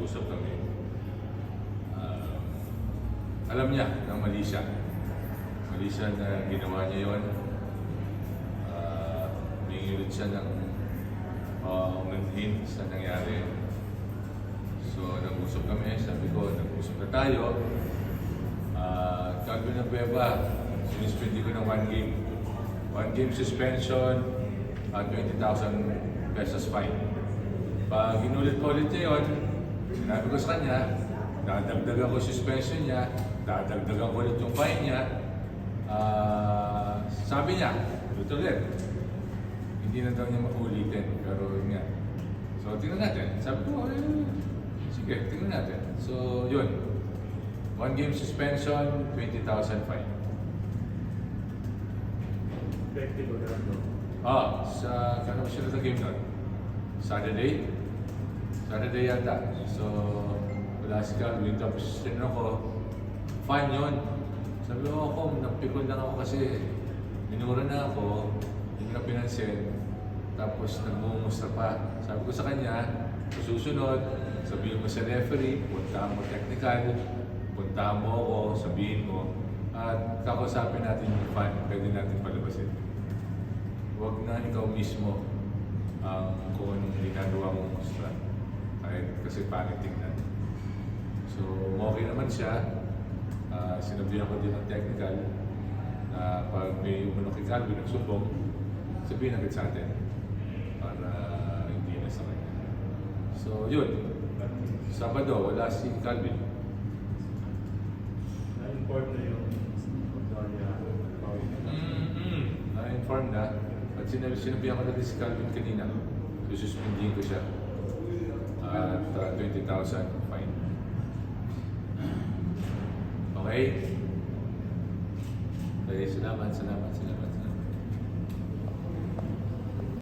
nag-usap kami. Alam niya na mali siya. Mali siya na ginawa niya yun. Ulit siya ng umanhin sa nangyari. So, nag-usap kami. Sabi ko, nag-usap na tayo. Calvin Abueva, sinispendi ko ng 1 game. 1 game suspension, 20,000 pesos fine. Pag inulit ko ulit niya yun, sinabi ko sa kanya, dadagdagan ko suspension niya, dadagdagan ko ulit yung fine niya. Sabi niya, ulit. Hindi na daw niya maulitin, pero yun nga. So, tingnan natin. Sabi ko, sige, tingnan natin. So, yun. 1 game suspension, 20,000 fine. Effective ba gano'n? Ano ba siya na game nun? Saturday yata. So, wala si Calvin. Tapos, tinanong ko, fine yun. Sabi ko, napikon lang ako kasi minura na ako, hindi na pinansin. Tapos nagmumusta pa. Sabi ko sa kanya, susunod, sabihin mo sa referee, punta mo technical, punta mo ako, sabihin mo, at kakusapin natin yung fan, pwede natin palabasin. Huwag na ikaw mismo kung anong ginagawa mong mustra. Kahit kasi pangit tingnan. So, okay naman siya. Sinabihan ko din ng technical na pag may umano kay Calvin nagsumbong, sabihin agad sa atin para hindi na sa kanya. So, yun. Sabado, wala si Calvin. Na-inform na yung Na-inform na. At sinabihan ko na din si Calvin kanina. Sususpindihin ko siya. At 20,000 fine. Okay? Okay, salamat.